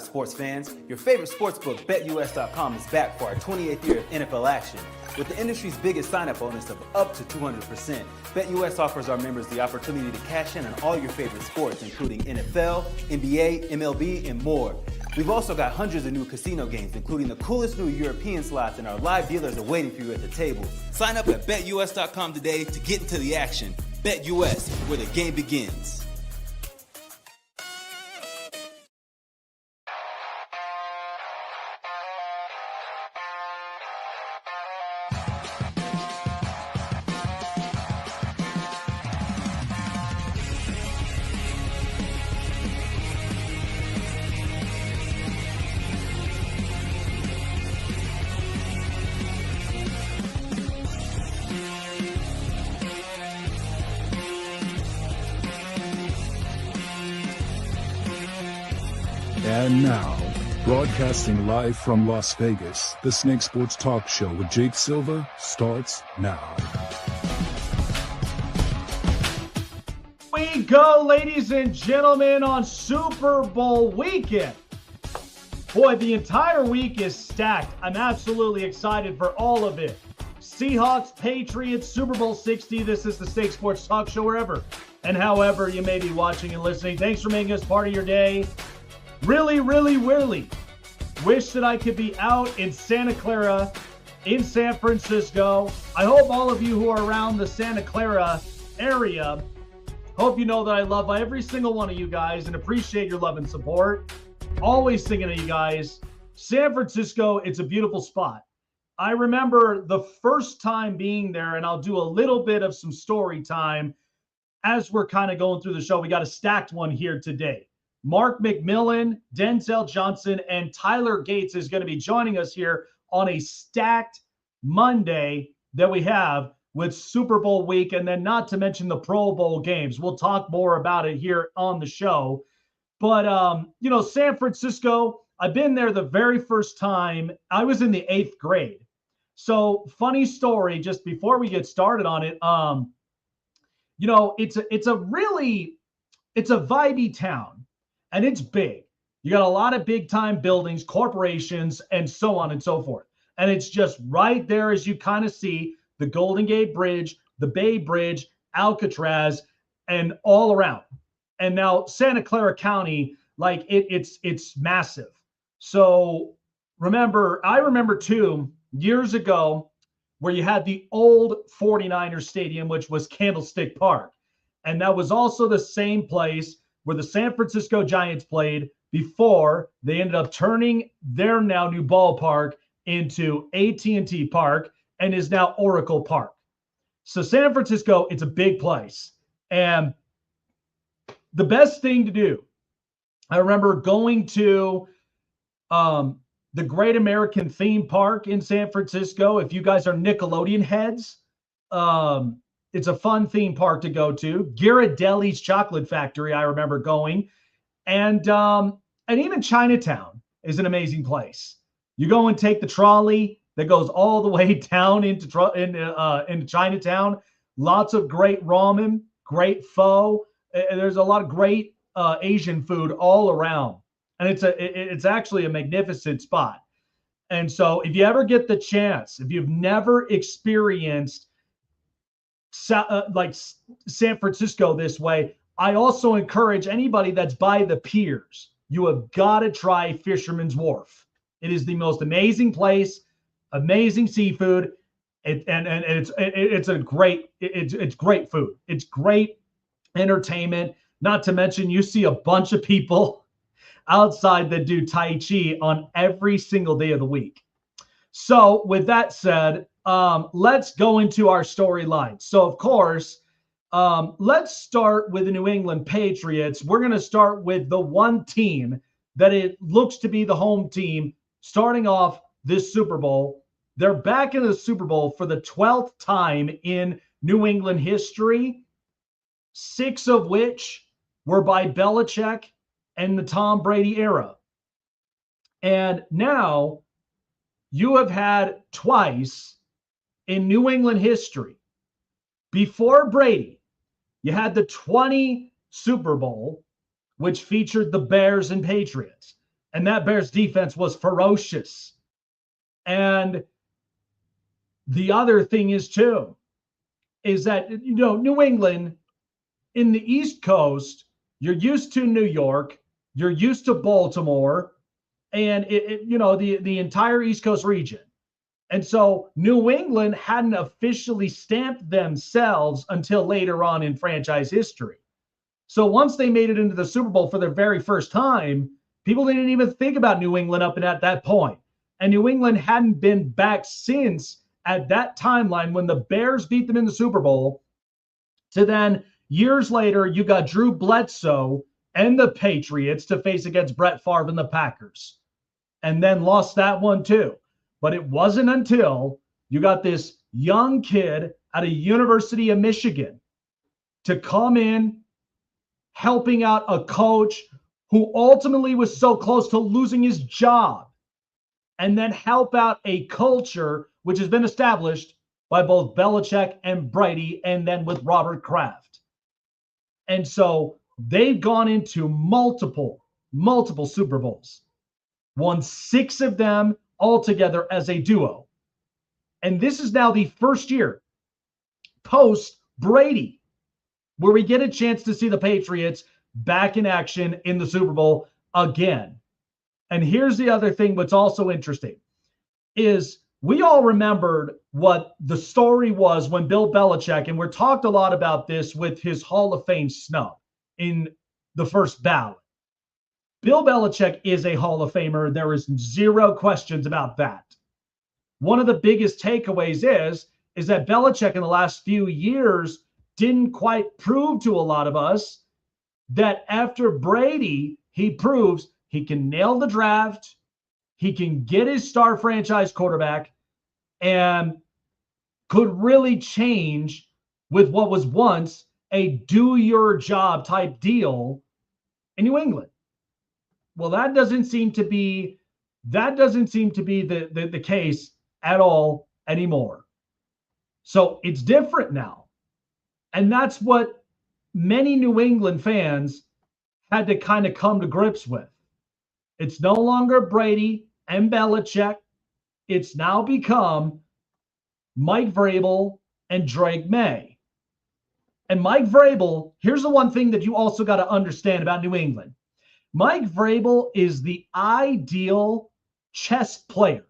sports fans? Your favorite sportsbook, BetUS.com, is back for our 28th year of NFL action. With the industry's biggest sign-up bonus of up to 200%, BetUS offers our members the opportunity to cash in on all your favorite sports, including NFL, NBA, MLB, and more. We've also got hundreds of new casino games, including the coolest new European slots, and our live dealers are waiting for you at the table. Sign up at BetUS.com today to get into the action. BetUS, where the game begins. And now, broadcasting live from Las Vegas, the Snake Sports Talk Show with Jake Silva starts now. We go, ladies and gentlemen, on Super Bowl weekend. Boy, the entire week is stacked. I'm absolutely excited for all of it. Seahawks, Patriots, Super Bowl 60. This is the Snake Sports Talk Show, wherever and however you may be watching and listening. Thanks for making us part of your day. Really wish that I could be out in Santa Clara, in San Francisco. I hope all of you who are around the Santa Clara area, hope you know that I love every single one of you guys and appreciate your love and support. Always thinking of you guys. San Francisco, it's a beautiful spot. I remember the first time being there, and I'll do a little bit of some story time as we're kind of going through the show. We got a stacked one here today. Mark McMillian, Denzel Johnson, and Tyler Gates is going to be joining us here on a stacked Monday that we have with Super Bowl week, and then not to mention the Pro Bowl games. We'll talk more about it here on the show. But, San Francisco, I've been there the very first time. I was in the 8th grade. So funny story, just before we get started on it, it's a vibey town. And it's big. You got a lot of big time buildings, corporations, and so on and so forth. And it's just right there as you kind of see the Golden Gate Bridge, the Bay Bridge, Alcatraz, and all around. And now Santa Clara County, like it's massive. So I remember too, years ago, where you had the old 49ers stadium, which was Candlestick Park. And that was also the same place where the San Francisco Giants played before they ended up turning their now new ballpark into AT&T Park and is now Oracle Park. So San Francisco, it's a big place. And the best thing to do, I remember going to the Great American Theme Park in San Francisco. If you guys are Nickelodeon heads, it's a fun theme park to go to. Ghirardelli's Chocolate Factory, I remember going. And even Chinatown is an amazing place. You go and take the trolley that goes all the way down into Chinatown. Lots of great ramen, great pho. There's a lot of great Asian food all around. And it's actually a magnificent spot. And so if you ever get the chance, if you've never experienced like San Francisco this way, I also encourage anybody that's by the piers, you have got to try Fisherman's Wharf. It is the most amazing place, amazing seafood, and it's great food. It's great entertainment. Not to mention, you see a bunch of people outside that do Tai Chi on every single day of the week. So with that said, let's go into our storyline. So, of course, let's start with the New England Patriots. We're going to start with the one team that it looks to be the home team starting off this Super Bowl. They're back in the Super Bowl for the 12th time in New England history, 6 of which were by Belichick and the Tom Brady era. And now you have had twice in New England history. Before Brady, you had the 20 Super Bowl, which featured the Bears and Patriots. And that Bears defense was ferocious. And the other thing is, too, is that, New England in the East Coast, you're used to New York, you're used to Baltimore, and the entire East Coast region. And so New England hadn't officially stamped themselves until later on in franchise history. So once they made it into the Super Bowl for their very first time, people didn't even think about New England up and at that point. And New England hadn't been back since at that timeline when the Bears beat them in the Super Bowl. To then years later, you got Drew Bledsoe and the Patriots to face against Brett Favre and the Packers. And then lost that one too. But it wasn't until you got this young kid at a University of Michigan to come in, helping out a coach who ultimately was so close to losing his job, and then help out a culture which has been established by both Belichick and Brady, and then with Robert Kraft. And so they've gone into multiple Super Bowls, won 6 of them altogether as a duo. And this is now the first year post Brady where we get a chance to see the Patriots back in action in the Super Bowl again. And here's the other thing what's also interesting is we all remembered what the story was when Bill Belichick, and we're talked a lot about this with his Hall of Fame snub in the first ballot. Bill Belichick is a Hall of Famer. There is zero questions about that. One of the biggest takeaways is that Belichick in the last few years didn't quite prove to a lot of us that after Brady, he proves he can nail the draft, he can get his star franchise quarterback, and could really change with what was once a do-your-job type deal in New England. Well, that doesn't seem to be the case at all anymore. So it's different now. And that's what many New England fans had to kind of come to grips with. It's no longer Brady and Belichick. It's now become Mike Vrabel and Drake May. And Mike Vrabel, here's the one thing that you also got to understand about New England. Mike Vrabel is the ideal chess player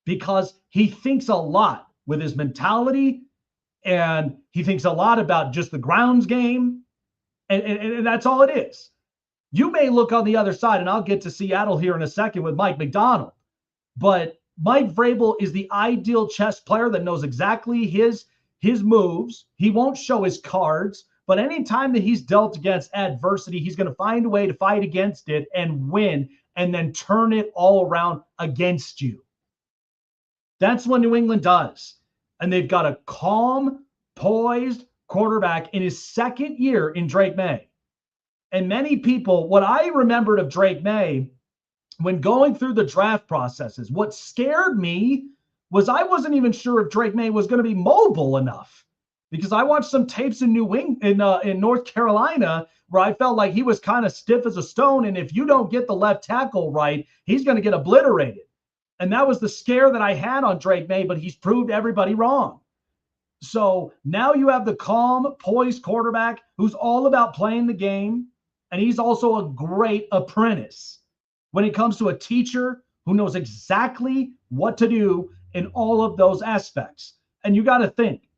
because he thinks a lot with his mentality, and he thinks a lot about just the grounds game, and that's all it is. You may look on the other side, and I'll get to Seattle here in a second with Mike McDonald, but Mike Vrabel is the ideal chess player that knows exactly his moves. He won't show his cards, but anytime that he's dealt against adversity, he's going to find a way to fight against it and win, and then turn it all around against you. That's what New England does. And they've got a calm, poised quarterback in his second year in Drake May. And many people, what I remembered of Drake May when going through the draft processes, what scared me was I wasn't even sure if Drake May was going to be mobile enough, because I watched some tapes in in North Carolina where I felt like he was kind of stiff as a stone. And if you don't get the left tackle right, he's going to get obliterated. And that was the scare that I had on Drake May, but he's proved everybody wrong. So now you have the calm, poised quarterback who's all about playing the game. And he's also a great apprentice when it comes to a teacher who knows exactly what to do in all of those aspects. And you got to think,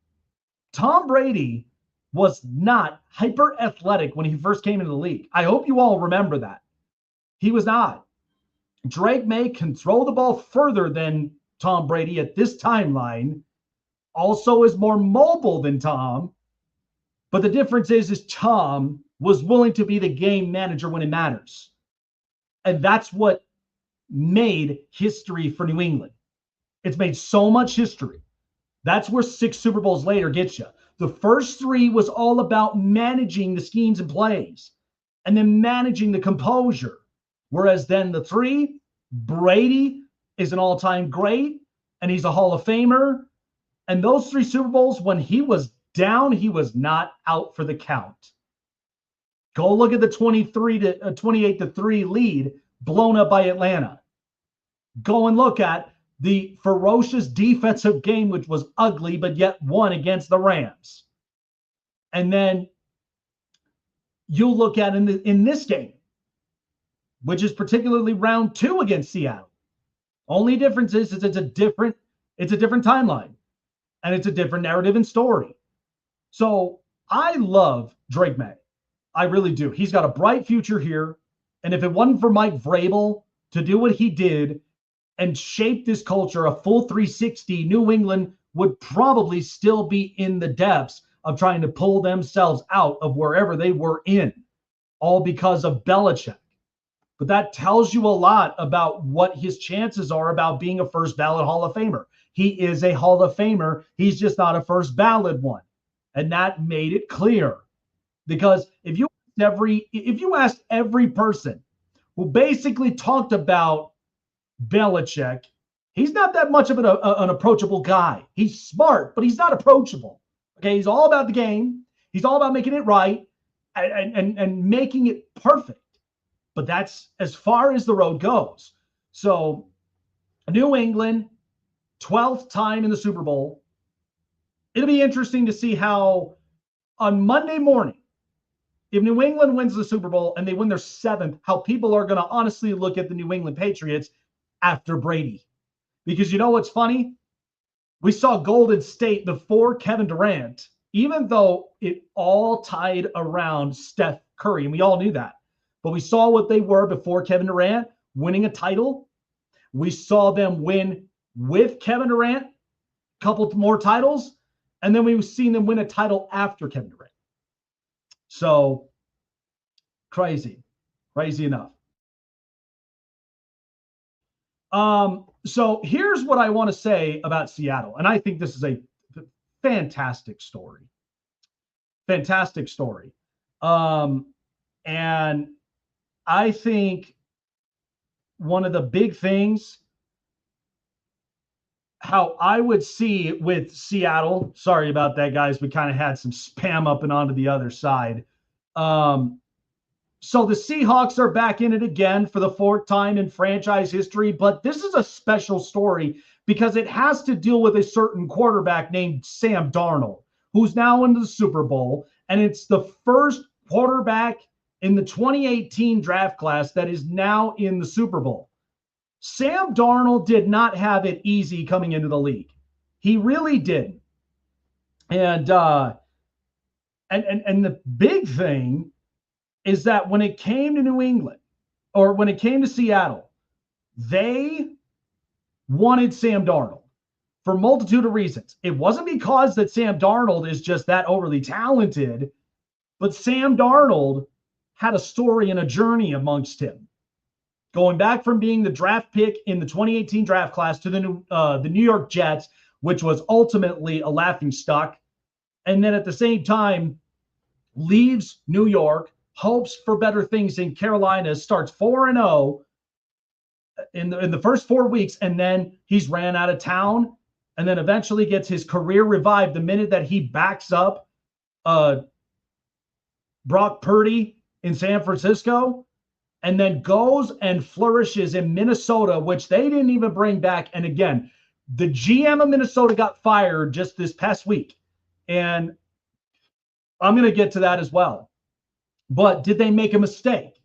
Tom Brady was not hyper athletic when he first came into the league. I hope you all remember that. He was not. Drake May can throw the ball further than Tom Brady at this timeline, also is more mobile than Tom. But the difference is Tom was willing to be the game manager when it matters. And that's what made history for New England. It's made so much history. That's where 6 Super Bowls later gets you. The first 3 was all about managing the schemes and plays and then managing the composure. Whereas then the 3, Brady is an all-time great, and he's a Hall of Famer. And those 3 Super Bowls, when he was down, he was not out for the count. Go look at the 28-3 lead blown up by Atlanta. Go and look at the ferocious defensive game, which was ugly, but yet won against the Rams. And then you'll look at in this game, which is particularly round 2 against Seattle. Only difference is it's a different timeline, and it's a different narrative and story. So I love Drake May. I really do. He's got a bright future here. And if it wasn't for Mike Vrabel to do what he did and shape this culture, a full 360, New England would probably still be in the depths of trying to pull themselves out of wherever they were in, all because of Belichick. But that tells you a lot about what his chances are about being a first ballot Hall of Famer. He is a Hall of Famer. He's just not a first ballot one. And that made it clear. Because if you asked every person who basically talked about Belichick, he's not that much of an approachable guy. He's smart, but he's not approachable. Okay, he's all about the game. He's all about making it right and making it perfect. But that's as far as the road goes. So New England, 12th time in the Super Bowl. It'll be interesting to see how on Monday morning, if New England wins the Super Bowl and they win their 7th, how people are going to honestly look at the New England Patriots after Brady. Because you know what's funny? We saw Golden State before Kevin Durant, even though it all tied around Steph Curry, and we all knew that. But we saw what they were before Kevin Durant winning a title. We saw them win with Kevin Durant, a couple more titles, and then we've seen them win a title after Kevin Durant. So crazy enough. So here's what I want to say about Seattle. And I think this is a fantastic story. And I think one of the big things, how I would see with Seattle, sorry about that, guys. We kind of had some spam up and onto the other side. So the Seahawks are back in it again for the 4th time in franchise history, but this is a special story because it has to deal with a certain quarterback named Sam Darnold, who's now in the Super Bowl, and it's the first quarterback in the 2018 draft class that is now in the Super Bowl. Sam Darnold did not have it easy coming into the league. He really didn't. And the big thing is that when it came to New England, or when it came to Seattle, they wanted Sam Darnold for a multitude of reasons. It wasn't because that Sam Darnold is just that overly talented, but Sam Darnold had a story and a journey amongst him. Going back from being the draft pick in the 2018 draft class to the New York Jets, which was ultimately a laughingstock, and then at the same time leaves New York, hopes for better things in Carolina, starts 4-0 in the first 4 weeks, and then he's ran out of town, and then eventually gets his career revived the minute that he backs up Brock Purdy in San Francisco, and then goes and flourishes in Minnesota, which they didn't even bring back. And again, the GM of Minnesota got fired just this past week, and I'm going to get to that as well. But did they make a mistake?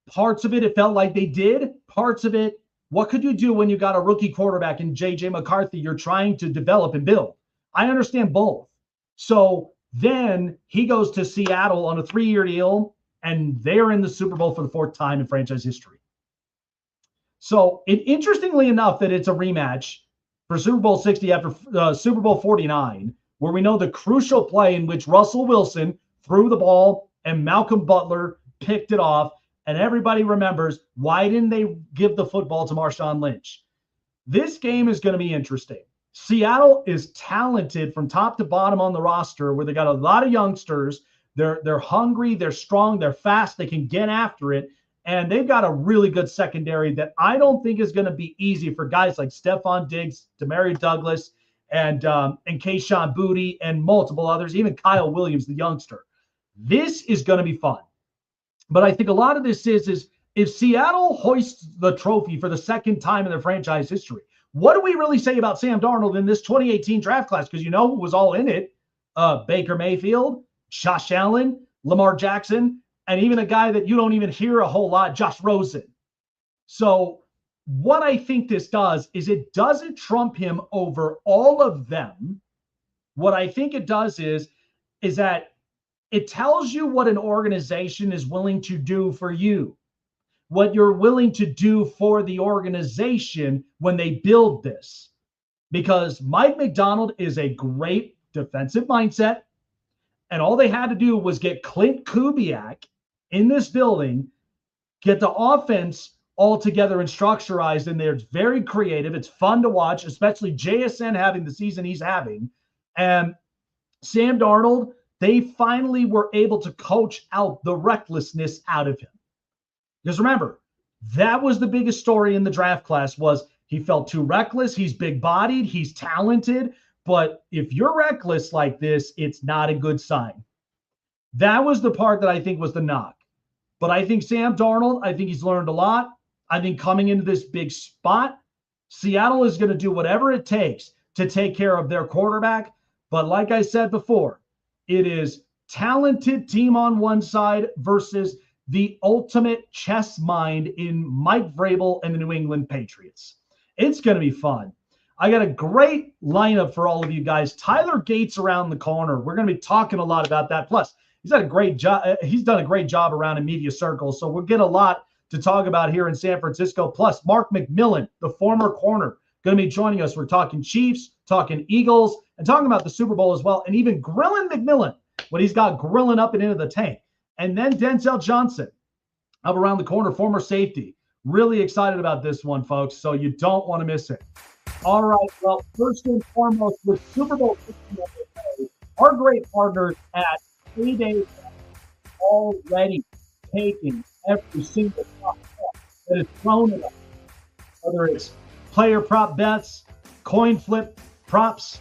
Parts of it, it felt like they did. Parts of it, what could you do when you got a rookie quarterback in J.J. McCarthy you're trying to develop and build? I understand both. So then he goes to Seattle on a 3-year deal, and they're in the Super Bowl for the 4th time in franchise history. So interestingly enough, that it's a rematch for Super Bowl 60 after Super Bowl 49, where we know the crucial play in which Russell Wilson threw the ball and Malcolm Butler picked it off. And everybody remembers, why didn't they give the football to Marshawn Lynch? This game is going to be interesting. Seattle is talented from top to bottom on the roster, where they got a lot of youngsters. They're hungry, they're strong, they're fast, they can get after it. And they've got a really good secondary that I don't think is going to be easy for guys like Stephon Diggs, Demario Douglas, and Kayshon Boutte, and multiple others, even Kyle Williams, the youngster. This is going to be fun. But I think a lot of this is if Seattle hoists the trophy for the second time in their franchise history, what do we really say about Sam Darnold in this 2018 draft class? Because you know who was all in it? Baker Mayfield, Josh Allen, Lamar Jackson, and even a guy that you don't even hear a whole lot, Josh Rosen. So what I think this does is it doesn't trump him over all of them. What I think it does is that it tells you what an organization is willing to do for you, what you're willing to do for the organization when they build this. Because Mike Macdonald is a great defensive mindset, and all they had to do was get Clint Kubiak in this building, get the offense all together and structurized in there. It's very creative. It's fun to watch, especially JSN having the season he's having. And Sam Darnold, they finally were able to coach out the recklessness out of him. Because remember, that was the biggest story in the draft class was he felt too reckless. He's big-bodied. He's talented. But if you're reckless like this, it's not a good sign. That was the part that I think was the knock. But I think Sam Darnold, I think he's learned a lot. I think coming into this big spot, Seattle is going to do whatever it takes to take care of their quarterback. But like I said before, it is talented team on one side versus the ultimate chess mind in Mike Vrabel and the New England Patriots. It's going to be fun. I got a great lineup for all of you guys. Tyler Gates around the corner. We're going to be talking a lot about that. Plus, he's done a great job. He's done a great job around in media circles. So we'll get a lot to talk about here in San Francisco. Plus, Mark McMillian, the former corner, going to be joining us. We're talking Chiefs, talking Eagles, and talking about the Super Bowl as well, and even grilling McMillian, what he's got grilling up and into the tank. And then Denzel Johnson up around the corner, former safety. Really excited about this one, folks, so you don't want to miss it. All right, well, first and foremost, with Super Bowl 60, our great partners at Payday already taking every single prop that is thrown at us, whether it's player prop bets, coin flip props,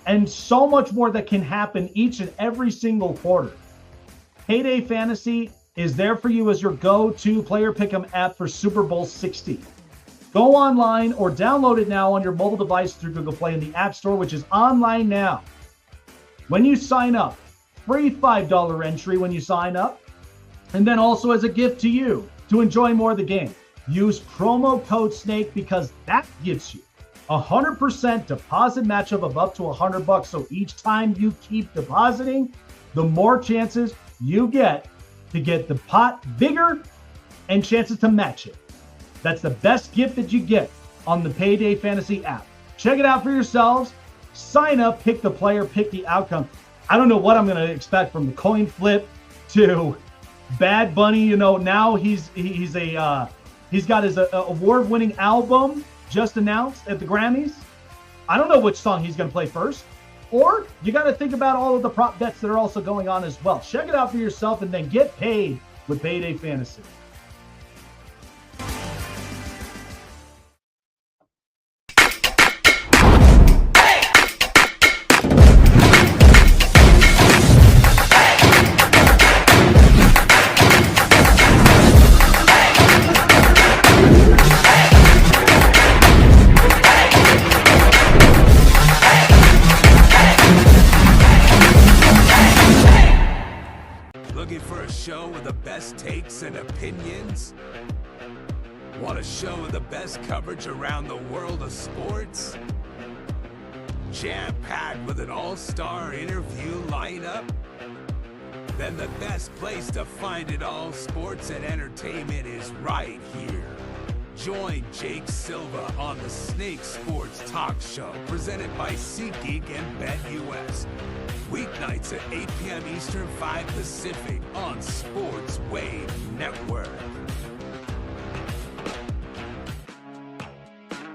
and so much more that can happen each and every single quarter. Payday Fantasy is there for you as your go-to player pick'em app for Super Bowl 60. Go online or download it now on your mobile device through Google Play in the App Store, which is online now. When you sign up, free $5 entry when you sign up, and then also as a gift to you to enjoy more of the game. Use promo code SNAKE because that gets you 100% deposit matchup of up to $100. So each time you keep depositing, the more chances you get to get the pot bigger and chances to match it. That's the best gift that you get on the Payday Fantasy app. Check it out for yourselves. Sign up, pick the player, pick the outcome. I don't know what I'm going to expect from the coin flip to Bad Bunny. You know, now he's got his award-winning album just announced at the Grammys. I don't know which song he's going to play first. Or you got to think about all of the prop bets that are also going on as well. Check it out for yourself and then get paid with Payday Fantasy. Takes and opinions? Want a show of the best coverage around the world of sports? Jam-packed with an all-star interview lineup? Then the best place to find it all, sports and entertainment, is right here. Join Jake Silva on the Snake Sports Talk Show, presented by SeatGeek and BetUS. Weeknights at 8 p.m. Eastern, 5 Pacific on Sports Wave Network.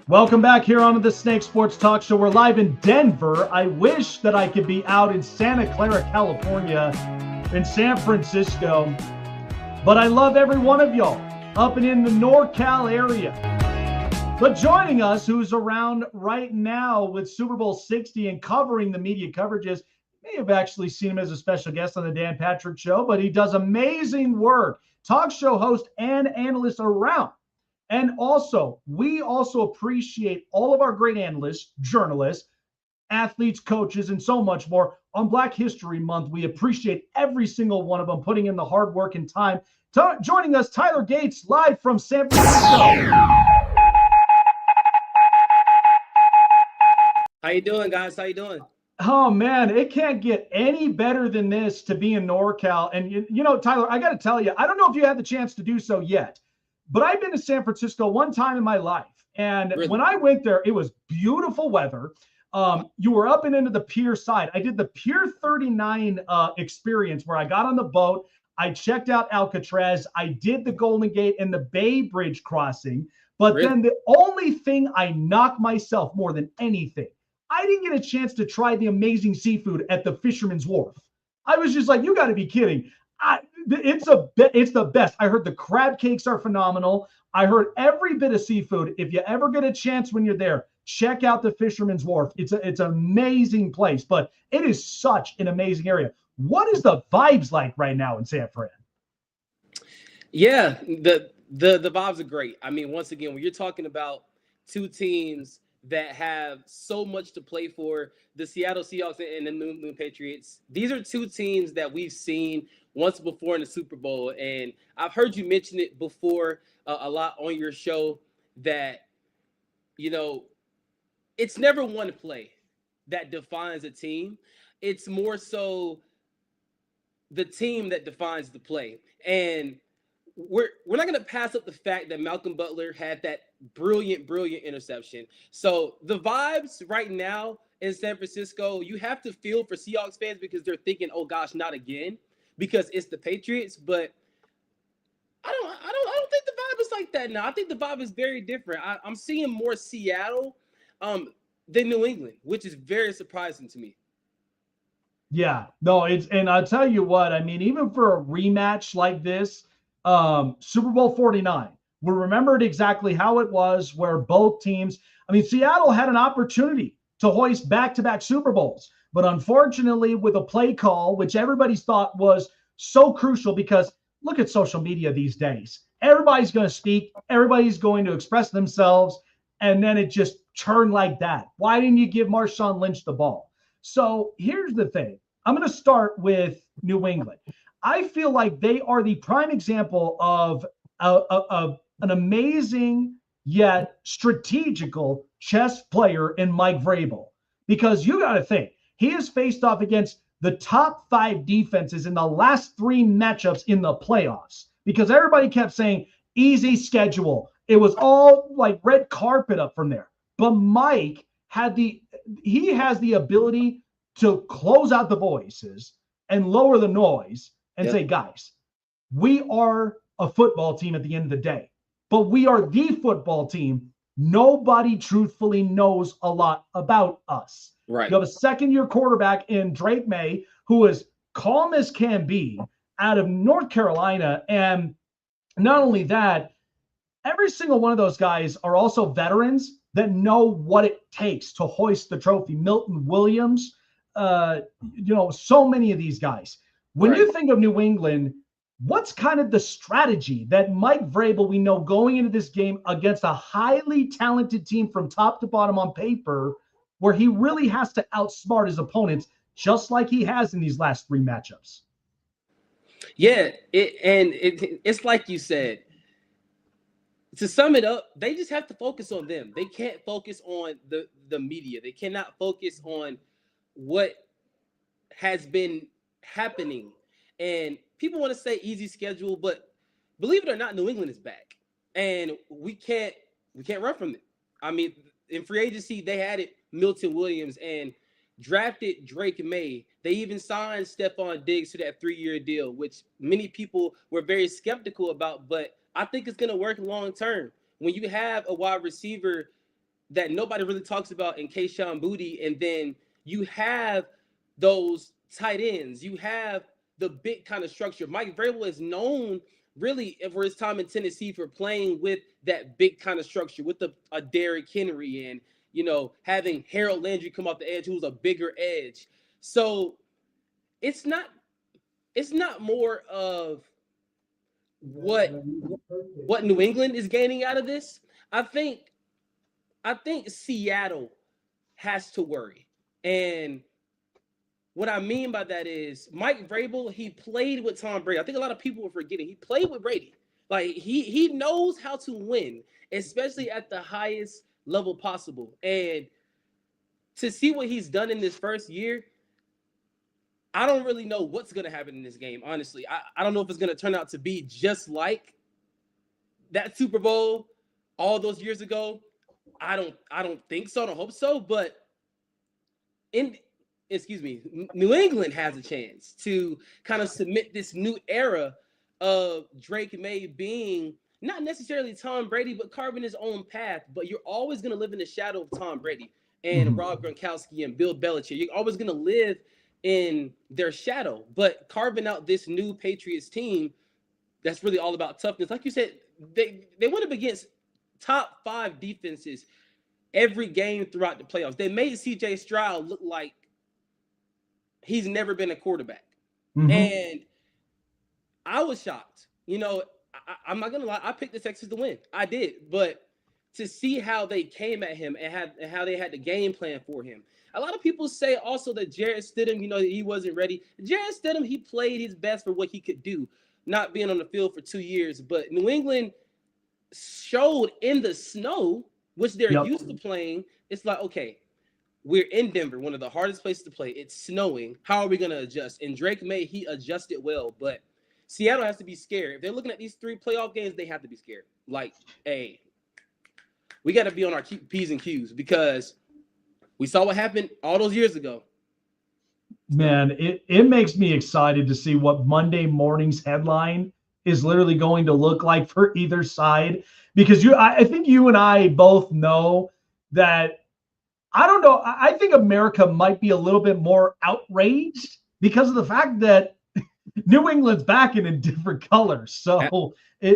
Welcome back here on the Snake Sports Talk Show. We're live in Denver. I wish that I could be out in Santa Clara, California, in San Francisco, but I love every one of y'all up and in the NorCal area. But joining us, who's around right now with Super Bowl 60 and covering the media coverages, may have actually seen him as a special guest on the Dan Patrick Show, but he does amazing work talk show host and analyst around. And also, we also appreciate all of our great analysts, journalists, athletes, coaches, and so much more. On Black History Month, we appreciate every single one of them putting in the hard work and time. Joining us, Tyler Gates, live from San Francisco. How you doing, guys? How you doing? Oh, man, it can't get any better than this to be in NorCal. And, you know, Tyler, I got to tell you, I don't know if you had the chance to do so yet, but I've been to San Francisco one time in my life. And Really? When I went there, it was beautiful weather. You were up and into the pier side. I did the Pier 39 experience where I got on the boat. I checked out Alcatraz. I did the Golden Gate and the Bay Bridge crossing. But Really? then the only thing I knocked myself more than anything, I didn't get a chance to try the amazing seafood at the Fisherman's Wharf. I was just like, you got to be kidding. It's the best. I heard the crab cakes are phenomenal. I heard every bit of seafood. If you ever get a chance when you're there, check out the Fisherman's Wharf. It's an amazing place, but it is such an amazing area. What is the vibes like right now in San Fran? Yeah, the vibes are great. I mean, once again, when you're talking about two teams that have so much to play for, the Seattle Seahawks and the New England Patriots, these are two teams that we've seen once before in the Super Bowl. And I've heard you mention it before a lot on your show that, you know, it's never one play that defines a team. It's more so the team that defines the play. And we're not going to pass up the fact that Malcolm Butler had that brilliant interception. So the vibes right now in San Francisco, you have to feel for Seahawks fans because they're thinking, oh gosh, not again, because it's the Patriots. But I don't think the vibe is like that now. I think the vibe is very different. I'm seeing more Seattle than New England, which is very surprising to me. Yeah, no, and I'll tell you what, I mean, even for a rematch like this, Super Bowl 49, we remembered exactly how it was where both teams, I mean, Seattle had an opportunity to hoist back-to-back Super Bowls, but unfortunately with a play call, which everybody's thought was so crucial because look at social media these days. Everybody's going to speak. Everybody's going to express themselves. And then it just turned like that. Why didn't you give Marshawn Lynch the ball? So here's the thing. I'm going to start with New England. I feel like they are the prime example of an amazing yet strategical chess player in Mike Vrabel. Because you got to think, he has faced off against the top 5 defenses in the last 3 matchups in the playoffs. Because everybody kept saying, easy schedule. It was all like red carpet up from there. But Mike has the ability to close out the voices and lower the noise and say, guys, we are a football team at the end of the day, but we are the football team. Nobody truthfully knows a lot about us. Right. You have a second-year quarterback in Drake May, who is calm as can be out of North Carolina. And not only that, every single one of those guys are also veterans that know what it takes to hoist the trophy. Milton Williams, so many of these guys. When you think of New England, what's kind of the strategy that Mike Vrabel, we know going into this game against a highly talented team from top to bottom on paper, where he really has to outsmart his opponents, just like he has in these last 3 matchups? Yeah, it's like you said. To sum it up, they just have to focus on them. They can't focus on the media. They cannot focus on what has been happening. And people want to say easy schedule, but believe it or not, New England is back. And we can't run from it. I mean, in free agency, they had it Milton Williams and drafted Drake May. They even signed Stephon Diggs to that 3-year deal, which many people were very skeptical about, but I think it's going to work long term. When you have a wide receiver that nobody really talks about in Kayshon Boutte, and then you have those tight ends, you have the big kind of structure. Mike Vrabel is known really for his time in Tennessee for playing with that big kind of structure, with a Derrick Henry and, having Harold Landry come off the edge, who's a bigger edge. So it's not more of what New England is gaining out of this, I think Seattle has to worry. And what I mean by that is Mike Vrabel, he played with Tom Brady. I think a lot of people are forgetting he played with Brady. Like he knows how to win, especially at the highest level possible. And to see what he's done in this first year, I don't really know what's going to happen in this game, honestly. I don't know if it's going to turn out to be just like that Super Bowl all those years ago. I don't think so. I don't hope so. But New England has a chance to kind of submit this new era of Drake May being not necessarily Tom Brady, but carving his own path. But you're always going to live in the shadow of Tom Brady and Rob Gronkowski and Bill Belichick. You're always going to live in their shadow. But carving out this new Patriots team, that's really all about toughness. Like you said, they went up against top 5 defenses every game throughout the playoffs. They made C.J. Stroud look like he's never been a quarterback. And I was shocked. You know, I'm not going to lie. I picked the Texans to win. I did. But to see how they came at him and how they had the game plan for him. A lot of people say also that Jarrett Stidham, you know, he wasn't ready. Jarrett Stidham, he played his best for what he could do, not being on the field for 2 years. But New England showed in the snow, which they're used to playing. It's like, okay, we're in Denver, one of the hardest places to play. It's snowing. How are we going to adjust? And Drake May, he adjusted well. But Seattle has to be scared. If they're looking at these 3 playoff games, they have to be scared. Like, hey, we got to be on our P's and Q's because we saw what happened all those years ago. Man, it makes me excited to see what Monday morning's headline is literally going to look like for either side. Because I think you and I both know that, I don't know, I think America might be a little bit more outraged because of the fact that New England's back in different colors. So, I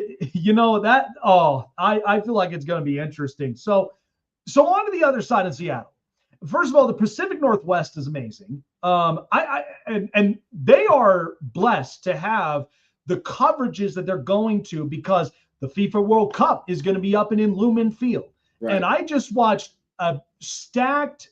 feel like it's going to be interesting. So on to the other side of Seattle. First of all, the Pacific Northwest is amazing. And they are blessed to have the coverages that they're going to because the FIFA World Cup is going to be up and in Lumen Field. Right. And I just watched a stacked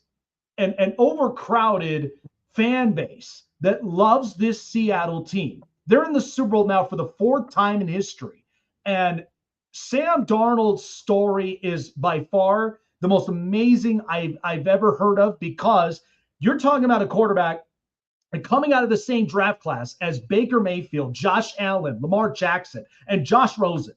and overcrowded fan base that loves this Seattle team. They're in the Super Bowl now for the 4th time in history. And Sam Darnold's story is by far the most amazing I've ever heard of because you're talking about a quarterback and coming out of the same draft class as Baker Mayfield, Josh Allen, Lamar Jackson, and Josh Rosen.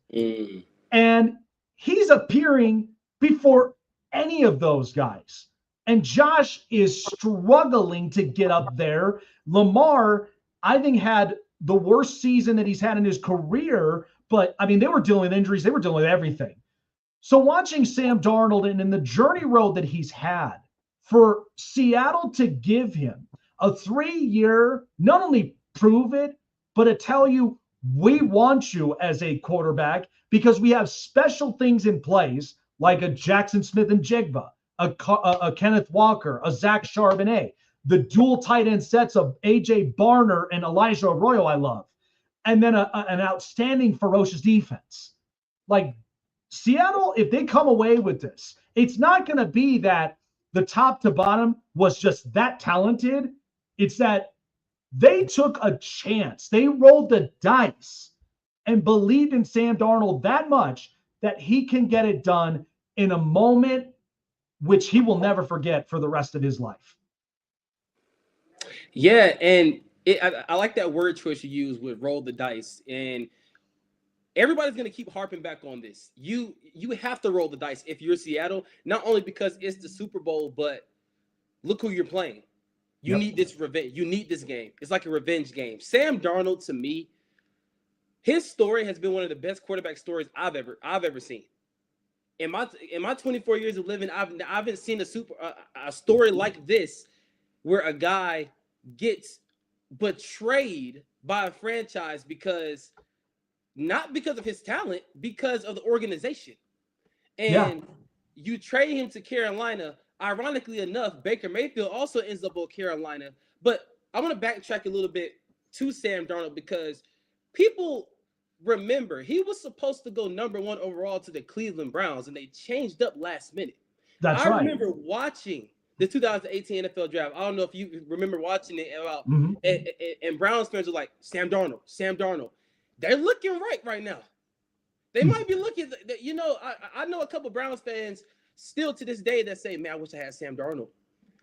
And he's appearing before any of those guys. And Josh is struggling to get up there. Lamar, I think, had the worst season that he's had in his career. But, I mean, they were dealing with injuries. They were dealing with everything. So watching Sam Darnold and in the journey road that he's had, for Seattle to give him a 3-year, not only prove it, but to tell you, we want you as a quarterback because we have special things in place like a Jackson Smith and Jigba, a Kenneth Walker, a Zach Charbonnet, the dual tight end sets of A.J. Barner and Elijah Arroyo I love, and then an outstanding ferocious defense. Like Seattle, if they come away with this, it's not going to be that the top to bottom was just that talented. It's that they took a chance. They rolled the dice and believed in Sam Darnold that much that he can get it done in a moment which he will never forget for the rest of his life. Yeah, and I like that word choice you use with roll the dice. And everybody's going to keep harping back on this. You have to roll the dice if you're Seattle, not only because it's the Super Bowl, but look who you're playing. You need this revenge. You need this game. It's like a revenge game. Sam Darnold, to me, his story has been one of the best quarterback stories I've ever seen. In my 24 years of living, I haven't seen a story like this where a guy gets betrayed by a franchise not because of his talent, because of the organization. And you trade him to Carolina. Ironically enough, Baker Mayfield also ends up on Carolina. But I want to backtrack a little bit to Sam Darnold because people remember, he was supposed to go number 1 overall to the Cleveland Browns, and they changed up last minute. That's I right. remember watching the 2018 NFL draft. I don't know if you remember watching it about, and Browns fans are like, Sam Darnold. They're looking right now. They might be looking, I know a couple Browns fans still to this day that say, man, I wish I had Sam Darnold.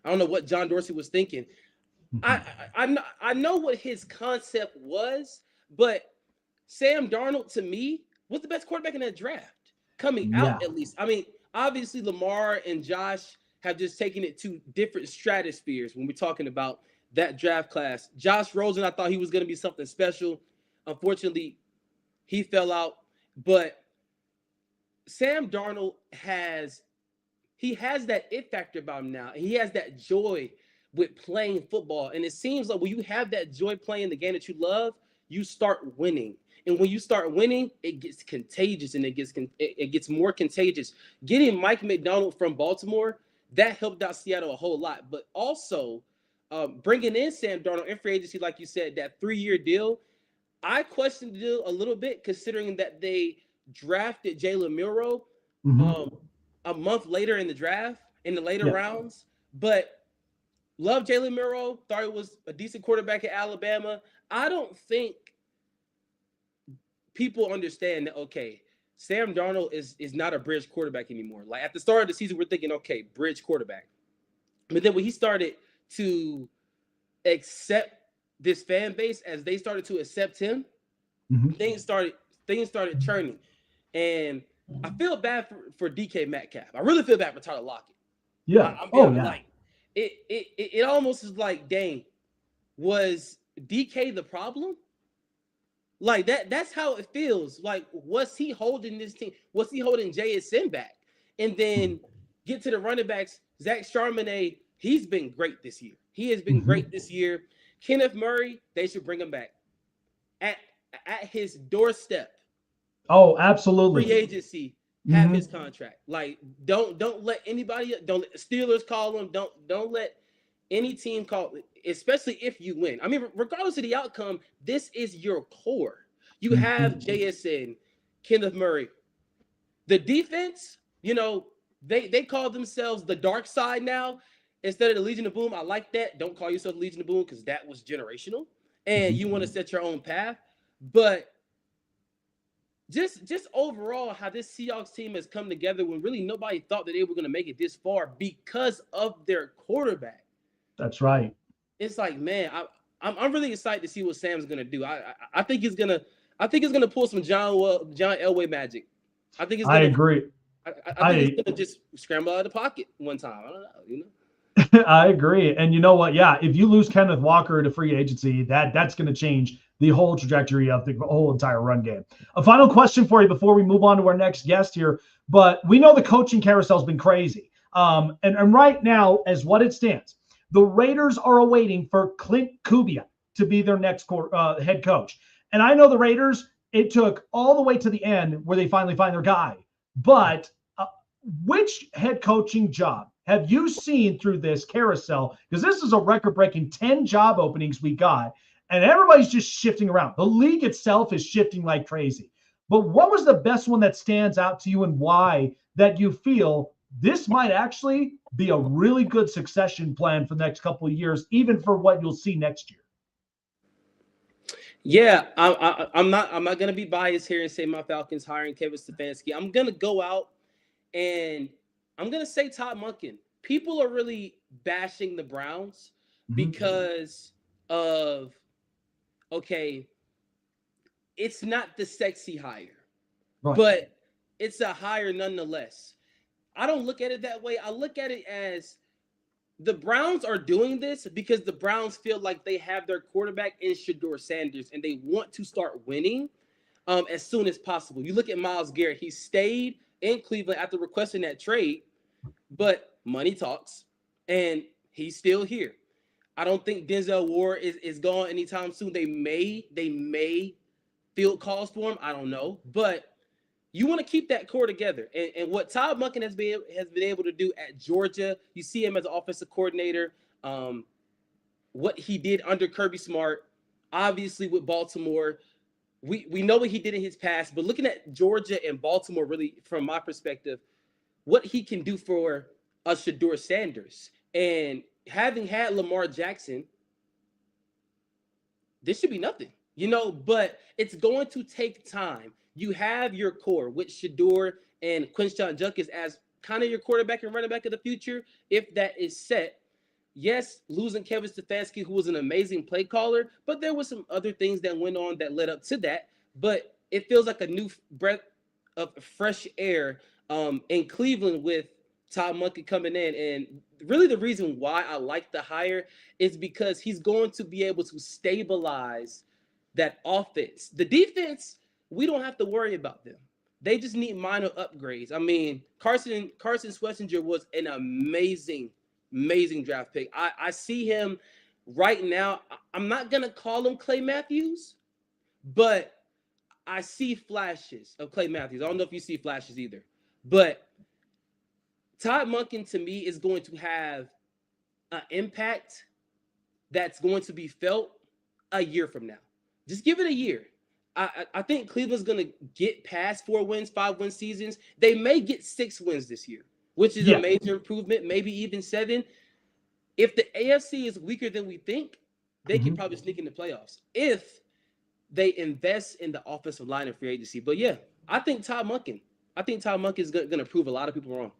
I don't know what John Dorsey was thinking. I know what his concept was, but Sam Darnold, to me, was the best quarterback in that draft. Coming out, at least. I mean, obviously, Lamar and Josh have just taken it to different stratospheres when we're talking about that draft class. Josh Rosen, I thought he was going to be something special. Unfortunately, he fell out. But Sam Darnold has that it factor about him now. He has that joy with playing football. And it seems like when you have that joy playing the game that you love, you start winning. And when you start winning, it gets contagious, and it gets more contagious. Getting Mike McDonald from Baltimore, that helped out Seattle a whole lot. But also bringing in Sam Darnold in free agency, like you said, that 3-year deal, I questioned the deal a little bit, considering that they drafted Jalen Milroe a month later in the draft, in the later rounds. But love Jalen Milroe, thought he was a decent quarterback at Alabama. I don't think people understand that, okay, Sam Darnold is not a bridge quarterback anymore. Like at the start of the season, we're thinking, okay, bridge quarterback. But then when he started to accept this fan base, as they started to accept him, things started churning. And I feel bad for DK Metcalf. I really feel bad for Tyler Lockett. Yeah. Like it almost is like, dang, was DK the problem? Like that's how it feels. Like, was he holding this team? Was he holding JSN back? And then get to the running backs. Zach Charbonnet, he's been great this year. He has been great this year. Kenneth Murray, they should bring him back at his doorstep. Oh, absolutely. Free agency, have his contract. Like, don't let anybody, don't let the Steelers call him. Don't let any team call, especially if you win. I mean, regardless of the outcome, this is your core. You have JSN, Kenneth Murray. The defense, they call themselves the dark side now instead of the Legion of Boom. I like that. Don't call yourself the Legion of Boom, because that was generational, and you want to set your own path. But just overall, how this Seahawks team has come together when really nobody thought that they were going to make it this far because of their quarterback. That's right. It's like, man, I'm really excited to see what Sam's going to do. I think he's gonna pull some John Elway magic. I agree. I think he's gonna just scramble out of the pocket one time. I don't know, I agree. And you know what? Yeah, if you lose Kenneth Walker to free agency, that's going to change the whole trajectory of the whole entire run game. A final question for you before we move on to our next guest here. But we know the coaching carousel has been crazy. And right now, as what it stands, the Raiders are awaiting for Clint Kubiak to be their next head coach. And I know the Raiders, it took all the way to the end where they finally find their guy. But which head coaching job have you seen through this carousel? Because this is a record-breaking 10 job openings we got, and everybody's just shifting around. The league itself is shifting like crazy. But what was the best one that stands out to you, and why that you feel this might actually be a really good succession plan for the next couple of years, even for what you'll see next year? Yeah, I'm not going to be biased here and say my Falcons hiring Kevin Stefanski. I'm going to go out and I'm going to say Todd Monken. People are really bashing the Browns because of, okay, it's not the sexy hire, but it's a hire nonetheless. I don't look at it that way. I look at it as the Browns are doing this because the Browns feel like they have their quarterback in Shedeur Sanders and they want to start winning as soon as possible. You look at Myles Garrett. He stayed in Cleveland after requesting that trade, but money talks, and he's still here. I don't think Denzel Ward is gone anytime soon. They may field calls for him. I don't know, but you want to keep that core together. And what Todd Monken has been able to do at Georgia, you see him as an offensive coordinator, what he did under Kirby Smart, obviously with Baltimore, we know what he did in his past, but looking at Georgia and Baltimore, really, from my perspective, what he can do for a Shedeur Sanders. And having had Lamar Jackson, this should be nothing, but it's going to take time. You have your core with Shedeur and Quinshon Judkins as kind of your quarterback and running back of the future. If that is set, yes, losing Kevin Stefanski, who was an amazing play caller, but there were some other things that went on that led up to that. But it feels like a new breath of fresh air in Cleveland with Todd Monken coming in. And really the reason why I like the hire is because he's going to be able to stabilize that offense. The defense, we don't have to worry about them. They just need minor upgrades. I mean, Carson Schlesinger was an amazing draft pick. I see him right now. I'm not going to call him Clay Matthews, but I see flashes of Clay Matthews. I don't know if you see flashes either. But Todd Monken, to me, is going to have an impact that's going to be felt a year from now. Just give it a year. I think Cleveland's going to get past 4 wins, 5-win seasons. They may get 6 wins this year, which is a major improvement, maybe even 7. If the AFC is weaker than we think, they can probably sneak in the playoffs if they invest in the offensive line and free agency. But yeah, I think Todd Monken is going to prove a lot of people wrong.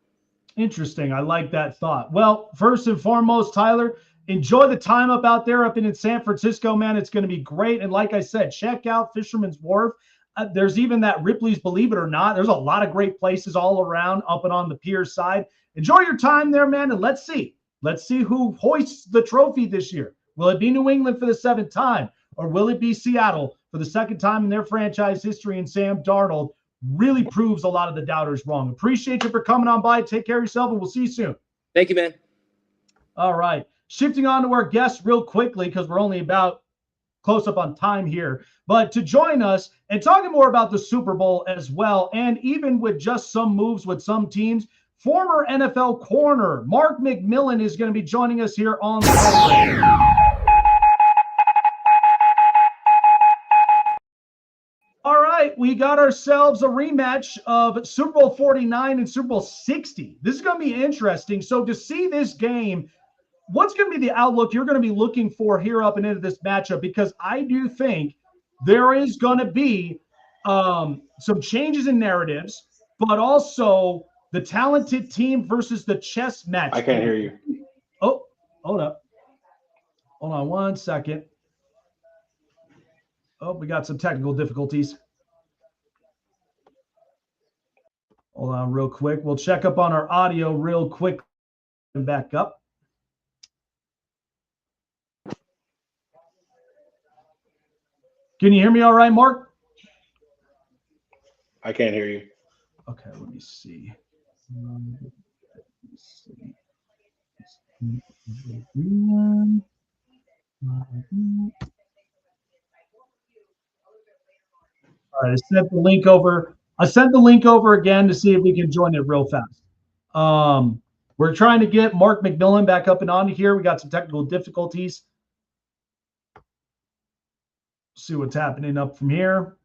Interesting. I like that thought. Well, first and foremost, Tyler, enjoy the time out there up in San Francisco, man. It's going to be great. And like I said, check out Fisherman's Wharf. There's even that Ripley's, believe it or not. There's a lot of great places all around up and on the pier side. Enjoy your time there, man. And let's see who hoists the trophy this year. Will it be New England for the 7th time, or will it be Seattle for the 2nd time in their franchise history? And Sam Darnold really proves a lot of the doubters wrong. Appreciate you for coming on by. Take care of yourself, and we'll see you soon. Thank you, man. All right. Shifting on to our guests real quickly, because we're only about close up on time here. But to join us and talking more about the Super Bowl as well, and even with just some moves with some teams, former NFL corner Mark McMillian is going to be joining us here on the program. All right, we got ourselves a rematch of Super Bowl 49 and Super Bowl 60. This is going to be interesting. So to see this game, what's going to be the outlook you're going to be looking for here up and into this matchup? Because I do think there is going to be some changes in narratives, but also the talented team versus the chess match. I can't hear you. Oh, hold up. Hold on one second. Oh, we got some technical difficulties. Hold on real quick. We'll check up on our audio real quick and back up. Can you hear me all right, Mark? I can't hear you. Okay, let me see. All right, I sent the link over. Again to see if we can join it real fast. We're trying to get Mark McMillian back up and on here. We got some technical difficulties. See what's happening up from here.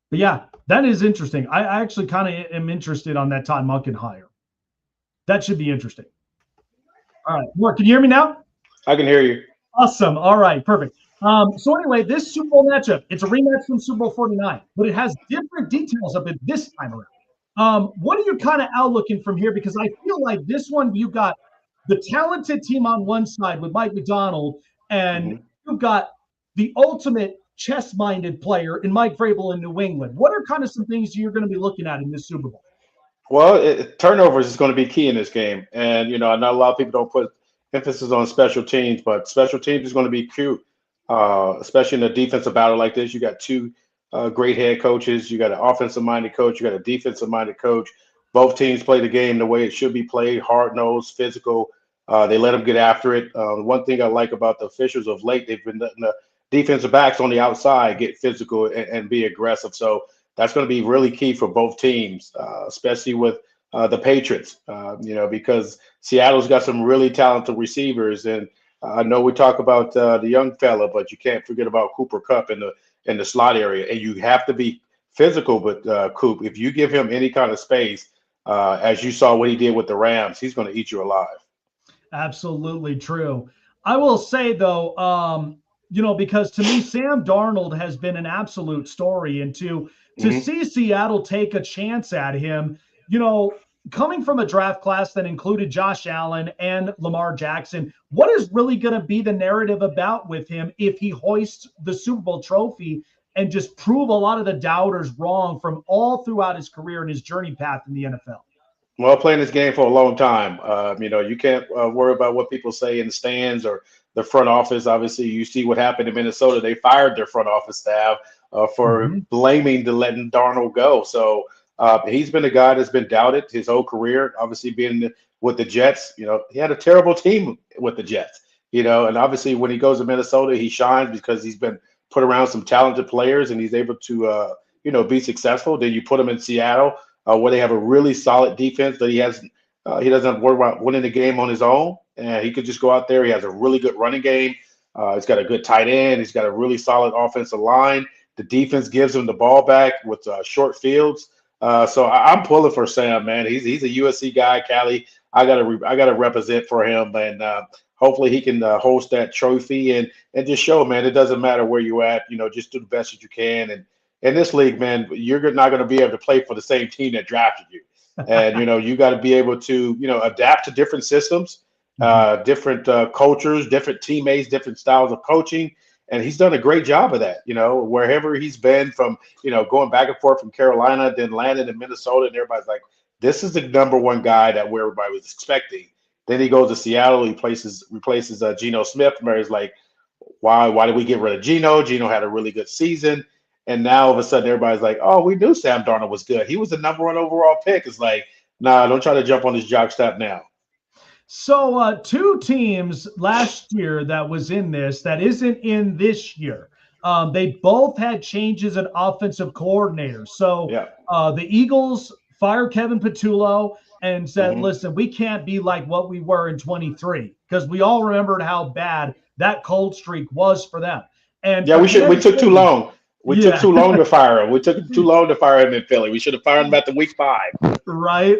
But yeah, that is interesting. I actually kind of am interested on that Todd Monken hire. That should be interesting. All right, Mark, can you hear me now? I can hear you. Awesome. All right, perfect. So anyway, this Super Bowl matchup, it's a rematch from Super Bowl 49, but it has different details of it this time around. What are you kind of outlooking from here? Because I feel like this one, you got the talented team on one side with Mike Macdonald, and you've got the ultimate chess-minded player in Mike Vrabel in New England. What are kind of some things you're going to be looking at in this Super Bowl? Well, turnovers is going to be key in this game. And, I know a lot of people don't put emphasis on special teams, but special teams is going to be cute, especially in a defensive battle like this. You got 2 great head coaches. You got an offensive-minded coach. You got a defensive-minded coach. Both teams play the game the way it should be played, hard-nosed, physical. They let them get after it. One thing I like about the officials of late, they've been letting the defensive backs on the outside get physical and be aggressive. So that's going to be really key for both teams, especially with the Patriots, because Seattle's got some really talented receivers. And I know we talk about the young fella, but you can't forget about Cooper Kupp and in the slot area, and you have to be physical. But Coop, if you give him any kind of space, as you saw what he did with the Rams, he's going to eat you alive. Absolutely true. I will say though, because to me, Sam Darnold has been an absolute story, and to see Seattle take a chance at him, coming from a draft class that included Josh Allen and Lamar Jackson, what is really going to be the narrative about with him if he hoists the Super Bowl trophy and just prove a lot of the doubters wrong from all throughout his career and his journey path in the NFL? Well, playing this game for a long time, you can't worry about what people say in the stands or the front office. Obviously, you see what happened in Minnesota. They fired their front office staff for blaming the letting Darnold go. So he's been a guy that's been doubted his whole career. Obviously, being with the Jets, he had a terrible team with the Jets. And obviously when he goes to Minnesota, he shines because he's been put around some talented players and he's able to, be successful. Then you put him in Seattle, where they have a really solid defense that he doesn't have to worry about winning the game on his own. And he could just go out there. He has a really good running game. He's got a good tight end. He's got a really solid offensive line. The defense gives him the ball back with short fields. So I'm pulling for Sam, man. He's a USC guy, Cali. I gotta represent for him, and hopefully he can host that trophy and just show, man, it doesn't matter where you're at. Just do the best that you can. And in this league, man, you're not going to be able to play for the same team that drafted you. And, you got to be able to, adapt to different systems, different cultures, different teammates, different styles of coaching. And he's done a great job of that, wherever he's been from, going back and forth from Carolina, then landing in Minnesota. And everybody's like, this is the number one guy that where everybody was expecting. Then he goes to Seattle. He replaces Geno Smith. Mary's like, why did we get rid of Geno? Geno had a really good season. And now all of a sudden everybody's like, oh, we knew Sam Darnold was good. He was the number one overall pick. It's like, nah, don't try to jump on this jock strap now. So two teams last year that was in this that isn't in this year. They both had changes in offensive coordinators. So the Eagles fired Kevin Patullo and said, listen, we can't be like what we were in 23, because we all remembered how bad that cold streak was for them. And we took too long. We took too long to fire him. We took too long to fire him in Philly. We should have fired him at the week 5. Right.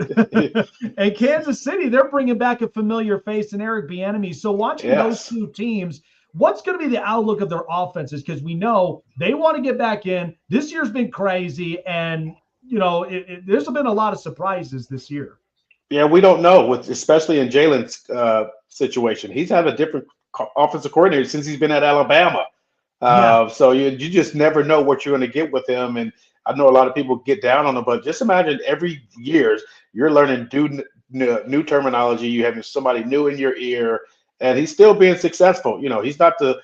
And Kansas City, they're bringing back a familiar face in Eric Bieniemy. So watching those two teams, what's going to be the outlook of their offenses? Because we know they want to get back in. This year's been crazy, and there's been a lot of surprises this year. Yeah, we don't know, especially in Jalen's situation. He's had a different offensive coordinator since he's been at Alabama. So you just never know what you're going to get with him. And I know a lot of people get down on him, but just imagine every year you're learning new terminology. You having somebody new in your ear, and he's still being successful. He's not the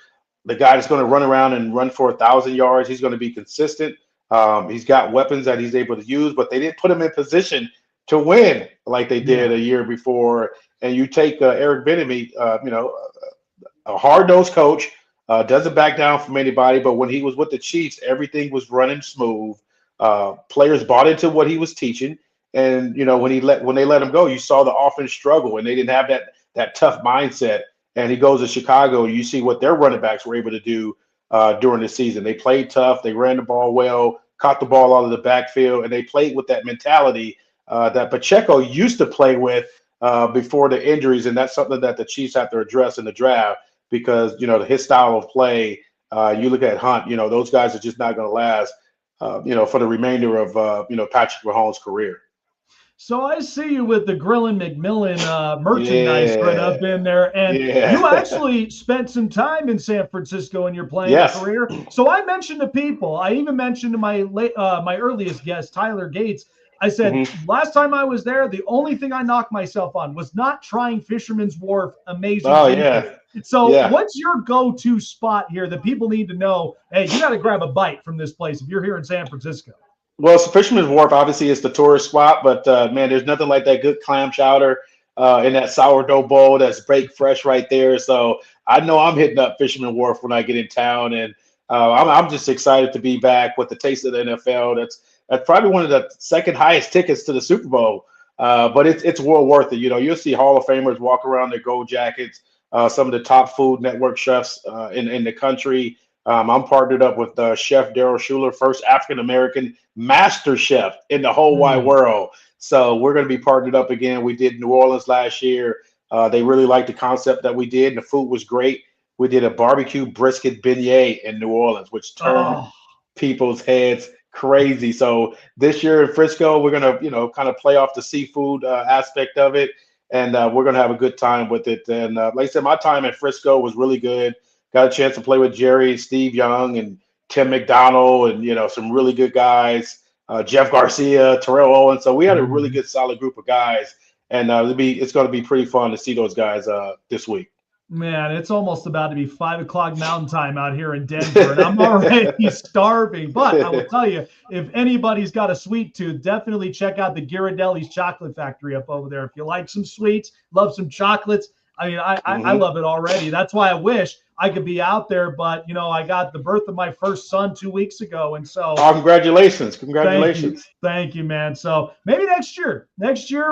guy that's going to run around and run for 1,000 yards. He's going to be consistent. He's got weapons that he's able to use, but they didn't put him in position to win like they did a year before. And you take Eric Bieniemy, a hard-nosed coach, doesn't back down from anybody. But when he was with the Chiefs, everything was running smooth. Players bought into what he was teaching, and when they let him go, you saw the offense struggle, and they didn't have that tough mindset. And he goes to Chicago, and you see what their running backs were able to do during the season. They played tough, they ran the ball well, caught the ball out of the backfield, and they played with that mentality that Pacheco used to play with before the injuries, and that's something that the Chiefs have to address in the draft. Because, his style of play, you look at Hunt, those guys are just not going to last, for the remainder of, Patrick Mahomes' career. So I see you with the Grillin' McMillian merchandise right up in there. And you actually spent some time in San Francisco in your playing career. So I mentioned to people, I even mentioned to my earliest guest, Tyler Gates, I said, last time I was there, the only thing I knocked myself on was not trying Fisherman's Wharf amazing. Oh, yeah. So what's your go-to spot here that people need to know, hey, you got to grab a bite from this place if you're here in San Francisco? Well, so Fisherman's Wharf obviously is the tourist spot, but, man, there's nothing like that good clam chowder in that sourdough bowl that's baked fresh right there. So I know I'm hitting up Fisherman's Wharf when I get in town, and I'm just excited to be back with the taste of the NFL. That's probably one of the second highest tickets to the Super Bowl, but it's well worth it. You'll see Hall of Famers walk around their gold jackets, some of the top Food Network chefs in the country. I'm partnered up with Chef Daryl Schuler, first African-American master chef in the whole wide world. So we're going to be partnered up again. We did New Orleans last year. They really liked the concept that we did, and the food was great. We did a barbecue brisket beignet in New Orleans, which turned people's heads crazy. So this year in Frisco, we're going to, kind of play off the seafood aspect of it, and we're going to have a good time with it. And like I said, my time in Frisco was really good. Got a chance to play with Jerry, Steve Young, and Tim McDonald, and, some really good guys, Jeff Garcia, Terrell Owens. So we had a really good, solid group of guys, and it's going to be pretty fun to see those guys this week. Man, it's almost about to be 5 o'clock Mountain Time out here in Denver, and I'm already starving. But I will tell you, if anybody's got a sweet tooth, definitely check out the Ghirardelli's Chocolate Factory up over there. If you like some sweets, love some chocolates, I mean, I love it already. That's why I wish I could be out there, but I got the birth of my first son 2 weeks ago, and so congratulations. Thank you, man. So maybe next year,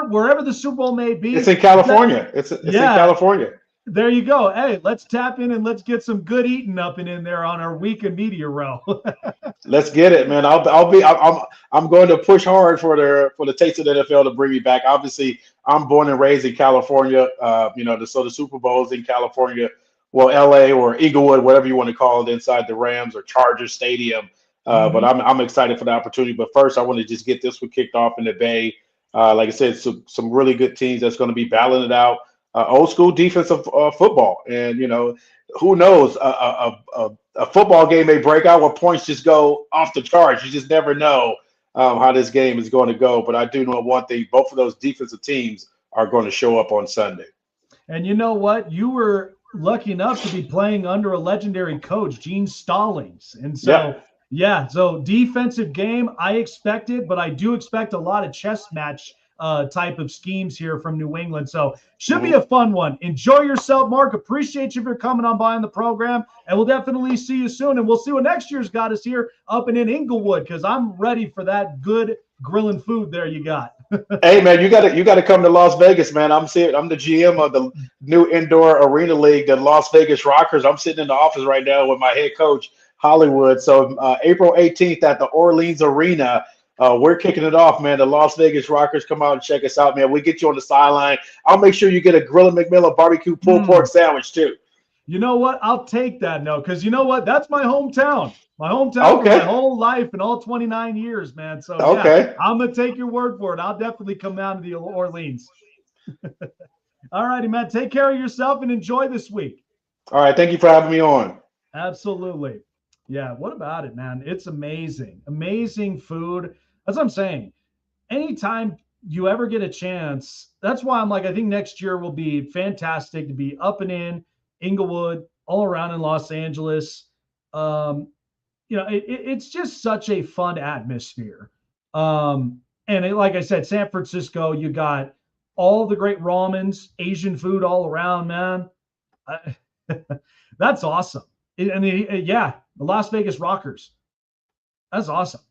wherever the Super Bowl may be, it's in California. It's in California. There you go. Hey, let's tap in and let's get some good eating up and in there on our weekend media row. Let's get it, man. I'm going to push hard for the Taste of the NFL to bring me back. Obviously, I'm born and raised in California. So the Super Bowl's in California, well, LA or Inglewood, whatever you want to call it, inside the Rams or Chargers Stadium. But I'm excited for the opportunity. But first, I want to just get this one kicked off in the Bay. Like I said, some really good teams that's going to be battling it out. Old school defensive football, and who knows, a football game may break out where points just go off the charts. You just never know how this game is going to go. But I do know one thing: both of those defensive teams are going to show up on Sunday. And you know what? You were lucky enough to be playing under a legendary coach, Gene Stallings, and so. Yeah, so defensive game, I expect it, but I do expect a lot of chess match type of schemes here from New England. So should be a fun one. Enjoy yourself, Mark. Appreciate you for coming on by on the program, and we'll definitely see you soon. And we'll see what next year's got us here up and in Inglewood, because I'm ready for that good grilling food there you got. Hey, man, you got to come to Las Vegas, man. I'm the GM of the new indoor arena league, the Las Vegas Rockers. I'm sitting in the office right now with my head coach, Hollywood. So April 18th at the Orleans Arena, we're kicking it off, man. The Las Vegas Rockers, come out and check us out, man. We get you on the sideline. I'll make sure you get a Grill and McMillian barbecue pulled pork sandwich too. You know what? I'll take that, no, because you know what? That's my hometown. My hometown for my whole life and all 29 years, man. So yeah, I'm gonna take your word for it. I'll definitely come down to the Orleans. All righty, man. Take care of yourself and enjoy this week. All right. Thank you for having me on. Absolutely. Yeah, what about it, man? It's amazing. Amazing food. That's what I'm saying. Anytime you ever get a chance, that's why I'm like, I think next year will be fantastic to be up and in Inglewood, all around in Los Angeles. It's just such a fun atmosphere. Like I said, San Francisco, you got all the great ramens, Asian food all around, man. That's awesome. The Las Vegas Rockers. That's awesome.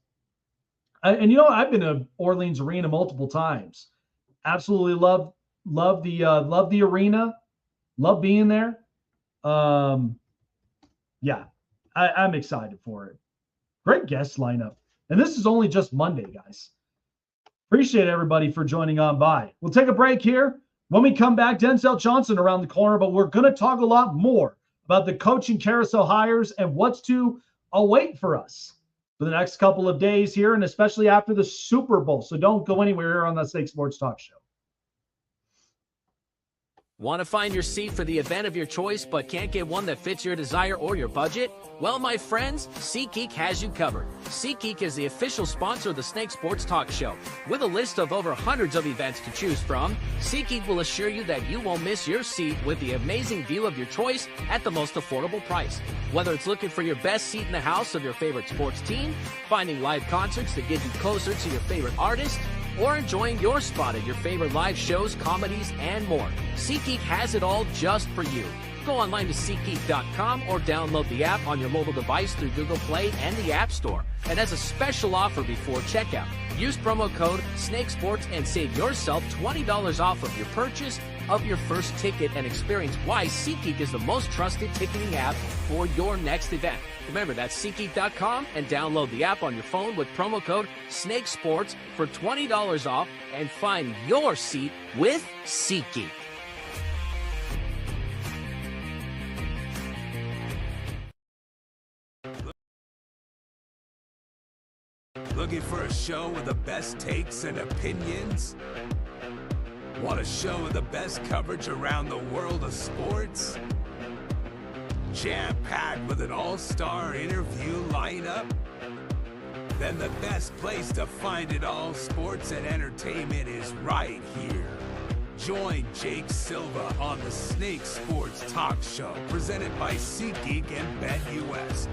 I've been to Orleans Arena multiple times. Absolutely love the arena. Love being there. I'm excited for it. Great guest lineup. And this is only just Monday, guys. Appreciate everybody for joining on by. We'll take a break here. When we come back, Denzel Johnson around the corner, but we're going to talk a lot more about the coaching carousel hires and what's to await for us for the next couple of days here, and especially after the Super Bowl. So don't go anywhere here on the Snake Sports Talk Show. Want to find your seat for the event of your choice but can't get one that fits your desire or your budget? Well, my friends, SeatGeek has you covered. SeatGeek is the official sponsor of the Snake Sports Talk Show. With a list of over hundreds of events to choose from, SeatGeek will assure you that you won't miss your seat with the amazing deal of your choice at the most affordable price. Whether it's looking for your best seat in the house of your favorite sports team, finding live concerts that get you closer to your favorite artist, or enjoying your spot at your favorite live shows, comedies, and more, SeatGeek has it all just for you. Go online to SeatGeek.com or download the app on your mobile device through Google Play and the App Store. And as a special offer before checkout, use promo code SNAKESPORTS and save yourself $20 off of your purchase of your first ticket and experience why SeatGeek is the most trusted ticketing app for your next event. Remember, that's SeatGeek.com and download the app on your phone with promo code SNAKESPORTS for $20 off and find your seat with SeatGeek. Looking for a show with the best takes and opinions? Want a show with the best coverage around the world of sports? Jam-packed with an all-star interview lineup? Then the best place to find it all, sports and entertainment, is right here. Join Jake Silva on the Snake Sports Talk Show, presented by SeatGeek and BetUS.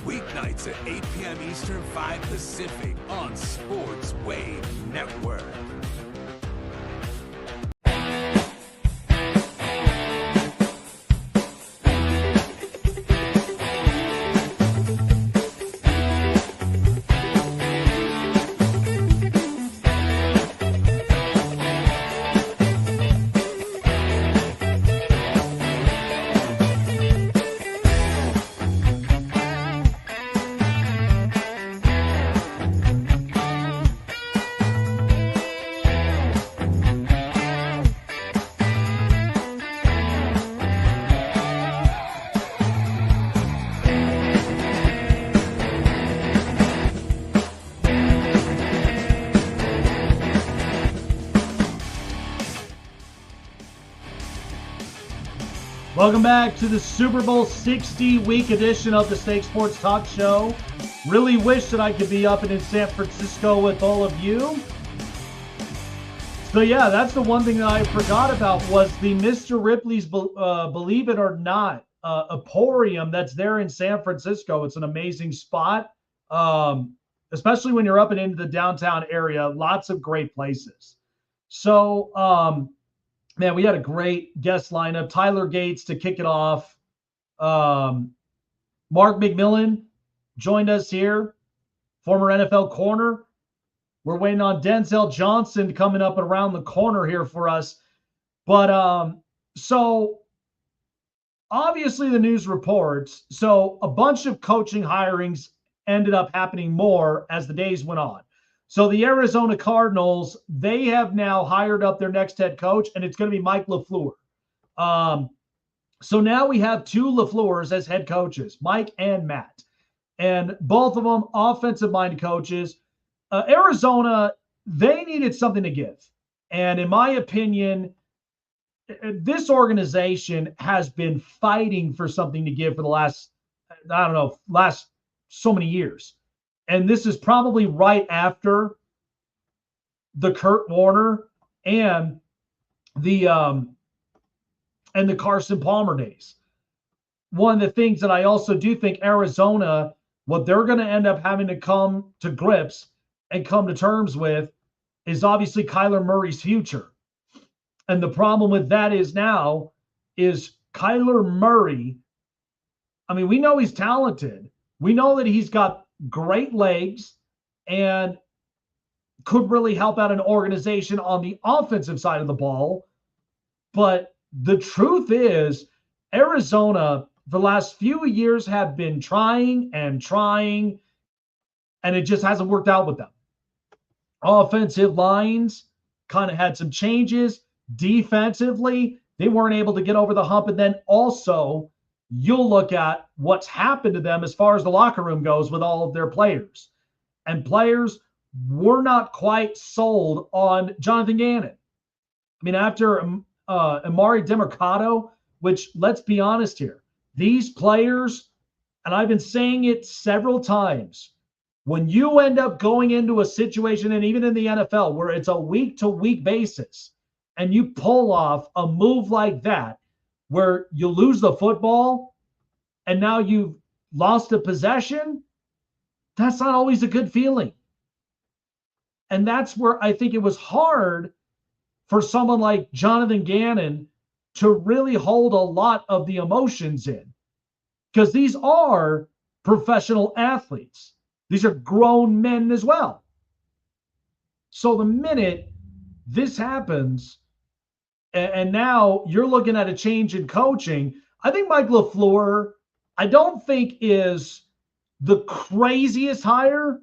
Weeknights at 8 p.m. Eastern, 5 Pacific on Sports Wave Network. Welcome back to the Super Bowl 60 week edition of the Snake Sports Talk Show. Really wish that I could be up and in San Francisco with all of you. So yeah, that's the one thing that I forgot about was the Mr. Ripley's Believe It or Not Emporium that's there in San Francisco. It's an amazing spot, especially when you're up and into the downtown area. Lots of great places. So, man, we had a great guest lineup. Tyler Gates to kick it off. Mark McMillian joined us here, former NFL corner. We're waiting on Denzel Johnson coming up around the corner here for us. But so obviously the news reports, so a bunch of coaching hirings ended up happening more as the days went on. So the Arizona Cardinals, they have now hired up their next head coach, and it's going to be Mike LaFleur. So now we have two LaFleurs as head coaches, Mike and Matt, and both of them offensive-minded coaches. Arizona, they needed something to give. And in my opinion, this organization has been fighting for something to give for the last so many years. And this is probably right after the Kurt Warner and the Carson Palmer days. One of the things that I also do think Arizona, what they're going to end up having to come to grips and come to terms with is obviously Kyler Murray's future. And the problem with that is now is Kyler Murray. I mean, we know he's talented. We know that he's got great legs and could really help out an organization on the offensive side of the ball. But the truth is, Arizona, the last few years have been trying, and it just hasn't worked out with them. Offensive lines kind of had some changes. Defensively, they weren't able to get over the hump. And then also, you'll look at what's happened to them as far as the locker room goes with all of their players. And players were not quite sold on Jonathan Gannon. I mean, after Amari DeMercado, which, let's be honest here, these players, and I've been saying it several times, when you end up going into a situation, and even in the NFL, where it's a week-to-week basis, and you pull off a move like that, where you lose the football and now you've lost a possession, that's not always a good feeling. And that's where I think it was hard for someone like Jonathan Gannon to really hold a lot of the emotions in, because these are professional athletes. These are grown men as well. So the minute this happens, And now you're looking at a change in coaching. I think Mike LaFleur, I don't think is the craziest hire,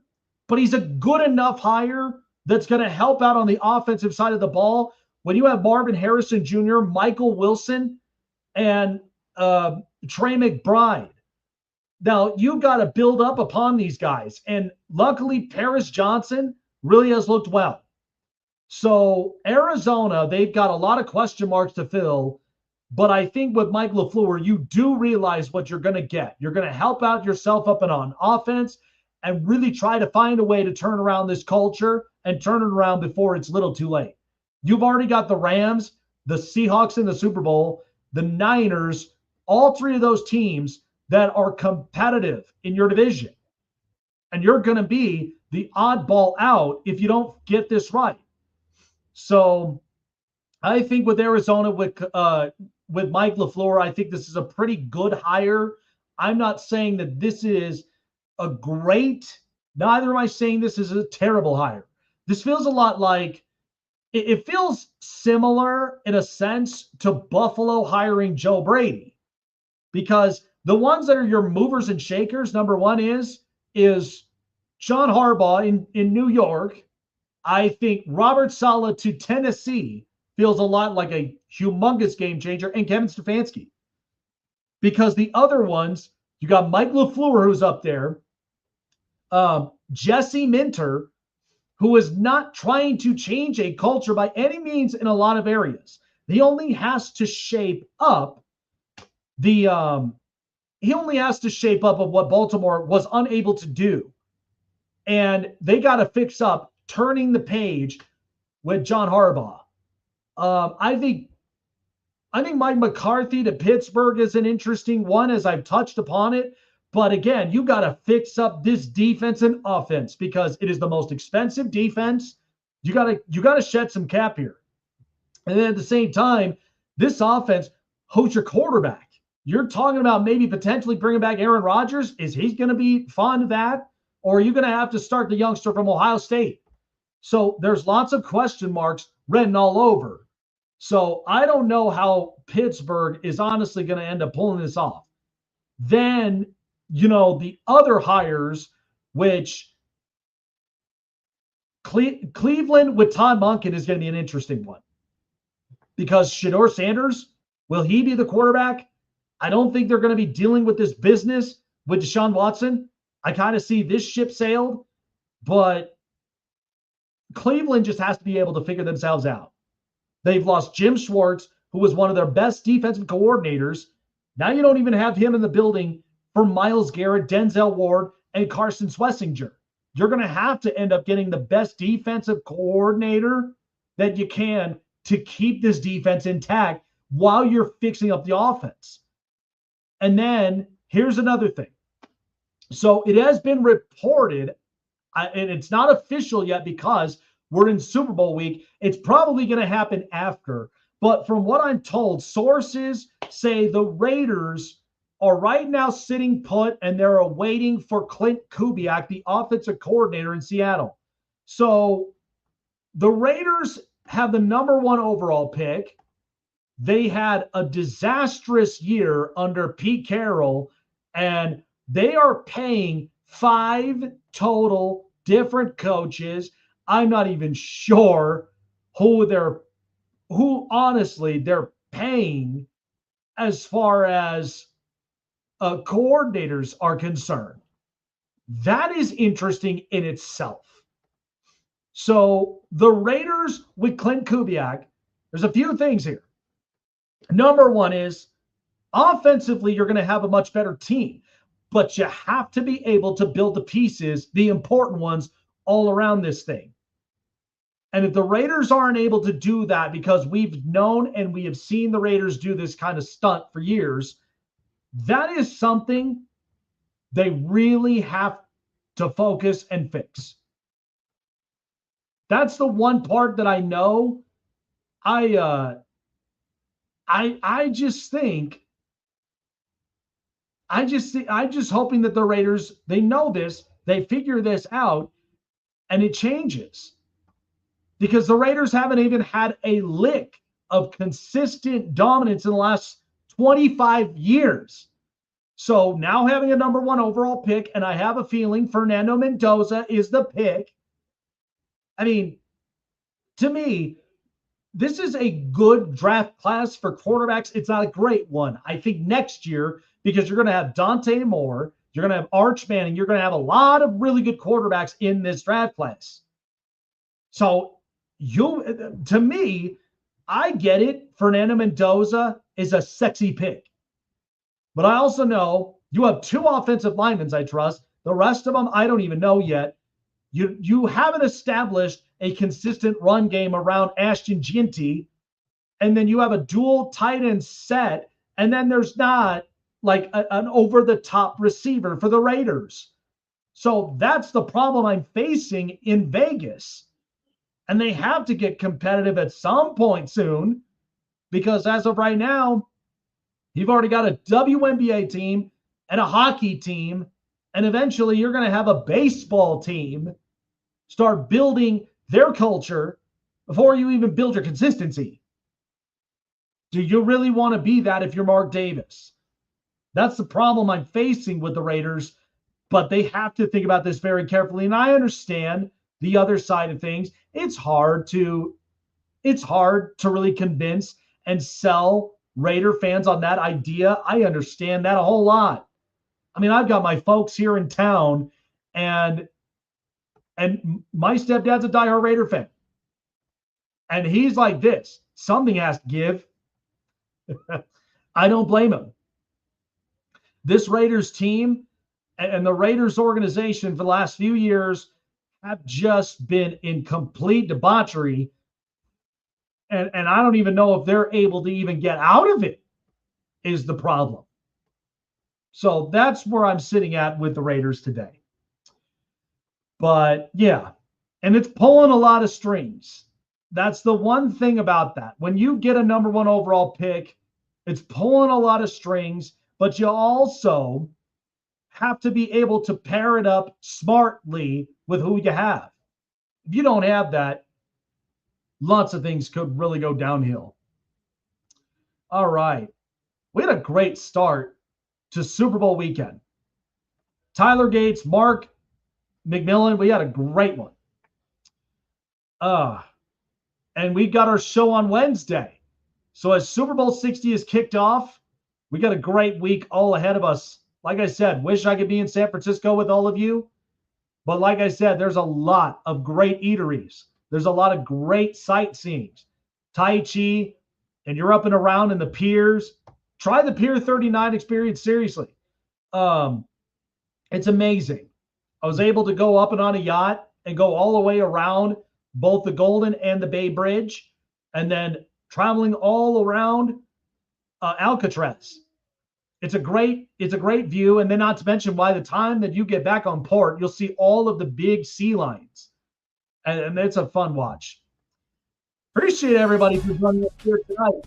but he's a good enough hire that's going to help out on the offensive side of the ball. When you have Marvin Harrison Jr., Michael Wilson, and Trey McBride, now you've got to build up upon these guys. And luckily, Paris Johnson really has looked well. So Arizona, they've got a lot of question marks to fill. But I think with Mike LaFleur, you do realize what you're going to get. You're going to help out yourself up and on offense and really try to find a way to turn around this culture and turn it around before it's a little too late. You've already got the Rams, the Seahawks in the Super Bowl, the Niners, all three of those teams that are competitive in your division. And you're going to be the oddball out if you don't get this right. So I think with Arizona, with Mike LaFleur, I think this is a pretty good hire. I'm not saying that this is a great, neither am I saying this is a terrible hire. This feels a lot like, it feels similar in a sense to Buffalo hiring Joe Brady, because the ones that are your movers and shakers, number one is John Harbaugh in New York. I think Robert Saleh to Tennessee feels a lot like a humongous game changer, and Kevin Stefanski. Because the other ones, you got Mike LaFleur, who's up there, Jesse Minter, who is not trying to change a culture by any means in a lot of areas. He only has to shape up of what Baltimore was unable to do. And they got to fix up turning the page with John Harbaugh. I think Mike McCarthy to Pittsburgh is an interesting one, as I've touched upon it. But again, you got to fix up this defense and offense because it is the most expensive defense. You got to shed some cap here. And then at the same time, this offense, who's your quarterback? You're talking about maybe potentially bringing back Aaron Rodgers. Is he going to be fond of that? Or are you going to have to start the youngster from Ohio State? So there's lots of question marks written all over. So I don't know how Pittsburgh is honestly going to end up pulling this off. Then, the other hires, which Cleveland with Todd Monken is going to be an interesting one. Because Shedeur Sanders, will he be the quarterback? I don't think they're going to be dealing with this business with Deshaun Watson. I kind of see this ship sailed, but Cleveland just has to be able to figure themselves out. They've lost Jim Schwartz, who was one of their best defensive coordinators. Now you don't even have him in the building for Myles Garrett, Denzel Ward, and Carson Schlesinger. You're going to have to end up getting the best defensive coordinator that you can to keep this defense intact while you're fixing up the offense. And then here's another thing. So it has been reported, and it's not official yet because we're in Super Bowl week. It's probably going to happen after. But from what I'm told, sources say the Raiders are right now sitting put and they're awaiting for Clint Kubiak, the offensive coordinator in Seattle. So the Raiders have the number 1 overall pick. They had a disastrous year under Pete Carroll, and they are paying 5 total different coaches. I'm not even sure who honestly they're paying as far as coordinators are concerned. That is interesting in itself. So the Raiders with Clint Kubiak, there's a few things here. Number 1 is offensively, you're going to have a much better team, but you have to be able to build the pieces, the important ones, all around this thing. And if the Raiders aren't able to do that, because we've known and we have seen the Raiders do this kind of stunt for years, that is something they really have to focus and fix. That's the one part that I know. I just hoping that the Raiders, they know this, they figure this out, and it changes. Because the Raiders haven't even had a lick of consistent dominance in the last 25 years. So now having a number 1 overall pick, and I have a feeling Fernando Mendoza is the pick. I mean, to me, this is a good draft class for quarterbacks. It's not a great one. I think next year, because you're going to have Dante Moore, you're going to have Arch Manning, you're going to have a lot of really good quarterbacks in this draft class. So to me, I get it. Fernando Mendoza is a sexy pick. But I also know you have 2 offensive linemen I trust. The rest of them, I don't even know yet. You haven't established a consistent run game around Ashton Ginty, and then you have a dual tight end set, and then there's not like an over-the-top receiver for the Raiders. So that's the problem I'm facing in Vegas. And they have to get competitive at some point soon, because as of right now, you've already got a WNBA team and a hockey team, and eventually you're going to have a baseball team start building their culture before you even build your consistency. Do you really want to be that if you're Mark Davis? That's the problem I'm facing with the Raiders, but they have to think about this very carefully. And I understand the other side of things. It's hard to really convince and sell Raider fans on that idea. I understand that a whole lot. I mean, I've got my folks here in town, and my stepdad's a diehard Raider fan. And he's like this. Something has to give. I don't blame him. This Raiders team and the Raiders organization for the last few years have just been in complete debauchery. And I don't even know if they're able to even get out of it, is the problem. So that's where I'm sitting at with the Raiders today. But yeah, and it's pulling a lot of strings. That's the one thing about that. When you get a number 1 overall pick, it's pulling a lot of strings, but you also have to be able to pair it up smartly with who you have. If you don't have that, lots of things could really go downhill. All right. We had a great start to Super Bowl weekend. Tyler Gates, Mark McMillian, we had a great one. And we got our show on Wednesday. So as Super Bowl 60 is kicked off, we got a great week all ahead of us. Like I said, wish I could be in San Francisco with all of you. But like I said, there's a lot of great eateries. There's a lot of great sightseeing. Tai Chi, and you're up and around in the piers. Try the Pier 39 experience seriously. It's amazing. I was able to go up and on a yacht and go all the way around both the Golden and the Bay Bridge, and then traveling all around Alcatraz. It's a great view. And then not to mention, by the time that you get back on port, you'll see all of the big sea lions. And it's a fun watch. Appreciate everybody for joining us here tonight.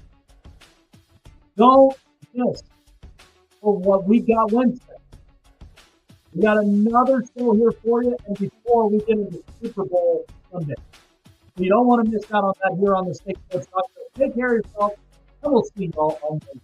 Don't miss for what we got Wednesday. We got another show here for you, and before we get into Super Bowl Sunday. You don't want to miss out on that here on the Snake Sports Talk Show. Take care of yourself, and we'll see you all on Wednesday.